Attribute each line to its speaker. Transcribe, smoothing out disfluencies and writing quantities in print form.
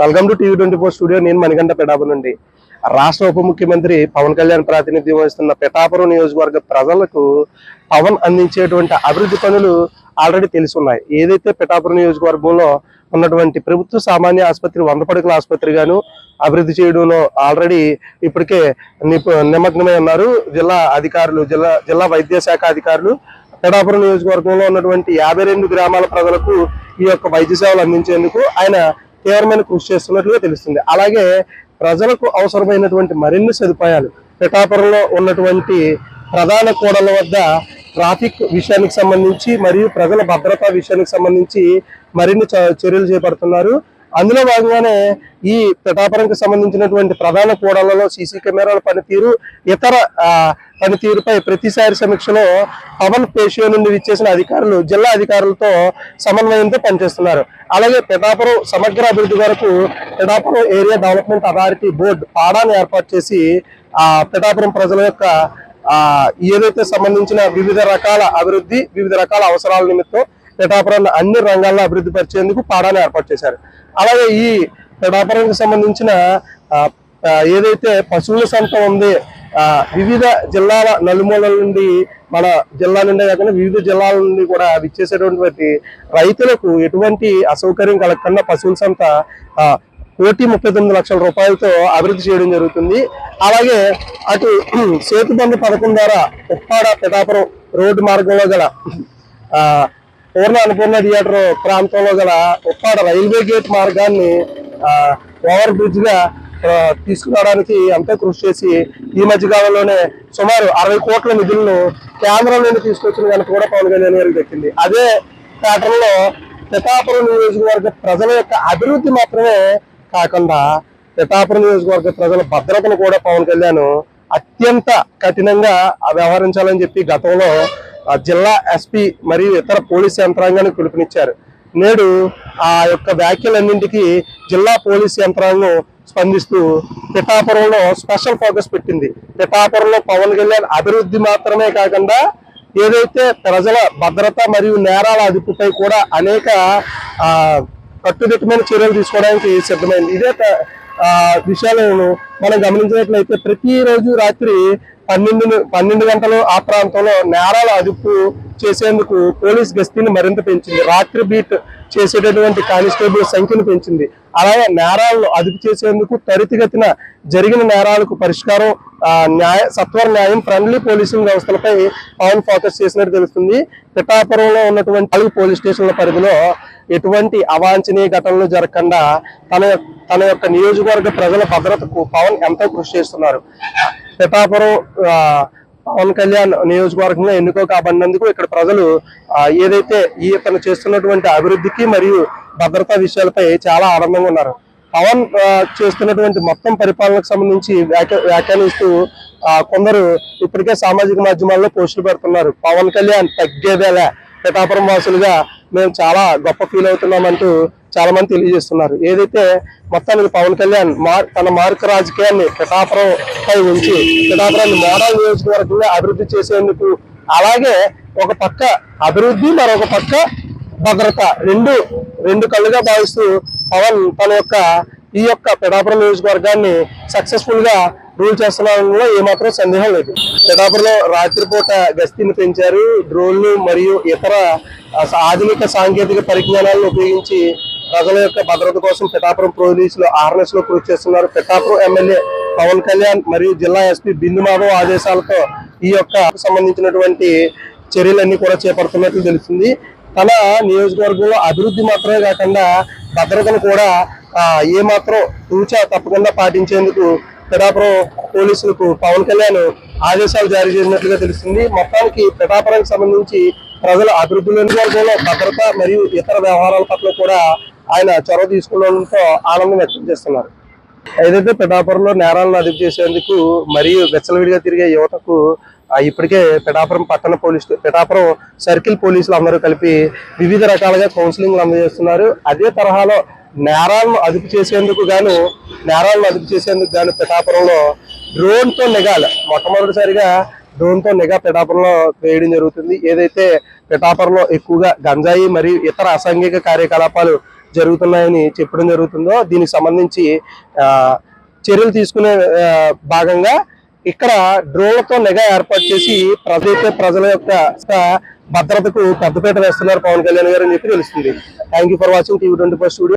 Speaker 1: Welcome to టీవీ24 studio. నేను మణికంఠ పిఠాపురం నుండి. రాష్ట్ర ఉప ముఖ్యమంత్రి పవన్ కళ్యాణ్ ప్రాతినిధ్యం వహిస్తున్న పిఠాపురం నియోజకవర్గ ప్రజలకు పవన్ అందించేటువంటి అభివృద్ధి పనులు ఆల్రెడీ తెలుసున్నాయి. ఏదైతే పిఠాపురం నియోజకవర్గంలో ఉన్నటువంటి ప్రభుత్వ సామాన్య ఆసుపత్రి 100 పడకల ఆసుపత్రిగాను అభివృద్ధి చేయడంలో ఆల్రెడీ ఇప్పటికే నిమగ్నమై ఉన్నారు జిల్లా అధికారులు, జిల్లా వైద్య శాఖ అధికారులు. పిఠాపురం నియోజకవర్గంలో ఉన్నటువంటి 52 గ్రామాల ప్రజలకు ఈ యొక్క వైద్య సేవలు అందించేందుకు ఆయన తీవ్రమైన కృషి చేస్తున్నట్లుగా తెలుస్తుంది. అలాగే ప్రజలకు అవసరమైనటువంటి మరిన్ని సదుపాయాలు పిఠాపురంలో ఉన్నటువంటి ప్రధాన కూడళ్ల వద్ద ట్రాఫిక్ విషయానికి సంబంధించి మరియు ప్రజల భద్రతా విషయానికి సంబంధించి మరిన్ని చర్యలు చేపడుతున్నారు. అందులో భాగంగానే ఈ పిఠాపురంకి సంబంధించినటువంటి ప్రధాన కూడళ్లలో సీసీ కెమెరాల పనితీరు, ఇతర పనితీరుపై ప్రతిసారి సమీక్షలో పవన్ పేషియో నుండి విచ్చేసిన అధికారులు జిల్లా అధికారులతో సమన్వయంతో పనిచేస్తున్నారు. అలాగే పిఠాపురం సమగ్ర అభివృద్ధి వరకు Pithapuram area development authority board పాడాన్ని ఏర్పాటు చేసి పిఠాపురం ప్రజల యొక్క ఏదైతే సంబంధించిన వివిధ రకాల అభివృద్ధి, వివిధ రకాల అవసరాల నిమిత్తం పిఠాపురాన్ని అన్ని రంగాల్లో అభివృద్ధి పరిచేందుకు పాడాన్ని ఏర్పాటు చేశారు. అలాగే ఈ పిఠాపురానికి సంబంధించిన ఏదైతే పశువుల సంత ఉంది, వివిధ జిల్లాల నలుమూలల నుండి, మన జిల్లా నుండే కాకుండా వివిధ జిల్లాల నుండి కూడా విచ్చేసేటువంటి రైతులకు ఎటువంటి అసౌకర్యం కలగకుండా పశువుల సంత 1,39 లక్షల రూపాయలతో అభివృద్ధి చేయడం జరుగుతుంది. అలాగే అటు సేతుబంధ పథకం ద్వారా ఉప్పాడ పిఠాపురం రోడ్డు మార్గంలో గల అన్నపూర్ణ థియేటర్ ప్రాంతంలో గల ఉప్పాడ రైల్వే గేట్ మార్గాన్ని ఓవర్ బ్రిడ్జ్ గా తీసుకురావడానికి ఎంతో కృషి చేసి ఈ మధ్య కాలంలోనే సుమారు 60 కోట్ల నిధులను కేంద్రం నుండి తీసుకొచ్చిన కనుక కూడా పవన్ కళ్యాణ్ గారికి దక్కింది. అదే ప్యాటర్న్ లో పిఠాపురం నియోజకవర్గ ప్రజల యొక్క అభివృద్ధి మాత్రమే కాకుండా పిఠాపురం నియోజకవర్గ ప్రజల భద్రతను కూడా పవన్ కళ్యాణ్ అత్యంత కఠినంగా వ్యవహరించాలని చెప్పి గతంలో జిల్లా ఎస్పీ మరియు ఇతర పోలీస్ యంత్రాంగానికి పిలుపునిచ్చారు. నేడు ఆ యొక్క వ్యాఖ్యలన్నింటికీ జిల్లా పోలీస్ యంత్రాంగం స్పందిస్తూ పిఠాపురంలో స్పెషల్ ఫోకస్ పెట్టింది. పిఠాపురంలో పవన్ కళ్యాణ్ అభివృద్ధి మాత్రమే కాకుండా ఏదైతే ప్రజల భద్రత మరియు నేరాల అదుపుపై కూడా అనేక కట్టుదిట్టమైన చర్యలు తీసుకోవడానికి సిద్ధమైంది. ఇదే విషయాలను మనం గమనించినట్లయితే ప్రతిరోజు రాత్రి 12 గంటలు ఆ ప్రాంతంలో నేరాల అదుపు చేసేందుకు పోలీస్ గస్తీని మరింత పెంచింది. రాత్రి బీట్ చేసేటటువంటి కానిస్టేబుల్ సంఖ్యను పెంచింది. అలాగే నేరాలను అదుపు చేసేందుకు త్వరితగతిన జరిగిన నేరాలకు పరిష్కారం, సత్వర న్యాయం, ఫ్రెండ్లీ పోలీసింగ్ వ్యవస్థలపై పవన్ ఫోకస్ చేసినట్టు తెలుస్తుంది. పిఠాపురంలో ఉన్నటువంటి 4 పోలీస్ స్టేషన్ల పరిధిలో ఎటువంటి అవాంఛనీయ ఘటనలు జరగకుండా తన యొక్క నియోజకవర్గ ప్రజల భద్రతకు పవన్ ఎంతో కృషి చేస్తున్నారు. పిఠాపురం పవన్ కళ్యాణ్ నియోజకవర్గంగా ఎన్నికో కాబడినందుకు ఇక్కడ ప్రజలు ఏదైతే ఇతను చేస్తున్నటువంటి అభివృద్ధికి మరియు భద్రతా విషయాలపై చాలా ఆనందంగా ఉన్నారు. పవన్ చేస్తున్నటువంటి మొత్తం పరిపాలనకు సంబంధించి వ్యాఖ్యానిస్తూ కొందరు ఇప్పటికే సామాజిక మాధ్యమాల్లో పోస్టులు పెడుతున్నారు. పవన్ కళ్యాణ్ తగ్గేదేలే, పిఠాపురం వాసులుగా మేము చాలా గొప్ప ఫీల్ అవుతున్నామంటూ చాలా మంది తెలియజేస్తున్నారు. ఏదైతే మొత్తానికి పవన్ కళ్యాణ్ తన మార్కు రాజకీయాన్ని పిఠాపురం పై ఉంచి పిఠాపురాన్ని మోడల్ నియోజకవర్గంగా అభివృద్ధి చేసేందుకు, అలాగే ఒక పక్క అభివృద్ధి మరొక పక్క భద్రత రెండు కళ్ళుగా భావిస్తూ పవన్ ఈ యొక్క పిఠాపురం నియోజకవర్గాన్ని సక్సెస్ఫుల్ గా రూల్ చేస్తున్న ఏమాత్రం సందేహం లేదు. పిఠాపురంలో రాత్రిపూట గస్తీని పెంచారు. డ్రోన్లు మరియు ఇతర ఆధునిక సాంకేతిక పరిజ్ఞానాలను ఉపయోగించి ప్రజల యొక్క భద్రత కోసం పిఠాపురం పోలీసులు ఆర్ఎన్ఎస్ లో కృషి చేస్తున్నారు. పిఠాపురం ఎమ్మెల్యే పవన్ కళ్యాణ్ మరియు జిల్లా ఎస్పీ బిందు మాధవ్ ఆదేశాలతో ఈ యొక్క సంబంధించినటువంటి చర్యలన్నీ కూడా చేపడుతున్నట్లు తెలుస్తుంది. తన నియోజకవర్గంలో అభివృద్ధి మాత్రమే కాకుండా భద్రతను కూడా ఏమాత్రం తూచా తప్పకుండా పాటించేందుకు పిఠాపురం పోలీసులకు పవన్ కళ్యాణ్ ఆదేశాలు జారీ చేసినట్లుగా తెలుస్తుంది. మొత్తానికి పిఠాపురానికి సంబంధించి ప్రజల అభివృద్ధిలో నియోజకవర్గంలో భద్రత మరియు ఇతర వ్యవహారాల పట్ల కూడా ఆయన చొరవ తీసుకోవడంతో ఆనందం వ్యక్తం చేస్తున్నారు. ఏదైతే పిఠాపురంలో నేరాలను అదుపు చేసేందుకు మరియు వెచ్చలవిడిగా తిరిగే యువతకు ఇప్పటికే పిఠాపురం పిఠాపురం సర్కిల్ పోలీసులు అందరూ కలిపి వివిధ రకాలుగా కౌన్సిలింగ్లు అందజేస్తున్నారు. అదే తరహాలో నేరాలను అదుపు చేసేందుకు గాను పిఠాపురంలో డ్రోన్తో నిఘాలు మొట్టమొదటిసారిగా డ్రోన్తో నిఘా పిఠాపురంలో వేయడం జరుగుతుంది. ఏదైతే పిఠాపురంలో ఎక్కువగా గంజాయి మరియు ఇతర అసాంఘిక కార్యకలాపాలు జరుగుతున్నాయని చెప్పడం జరుగుతుందో దీనికి సంబంధించి చర్యలు తీసుకునే భాగంగా ఇక్కడ డ్రోన్లతో నిఘా ఏర్పాటు చేసి ప్రజల యొక్క భద్రతకు పెద్దపీట వేస్తున్నారు పవన్ కళ్యాణ్ గారు అని చెప్పి తెలుస్తుంది. Thank you for watching TV 24 studio.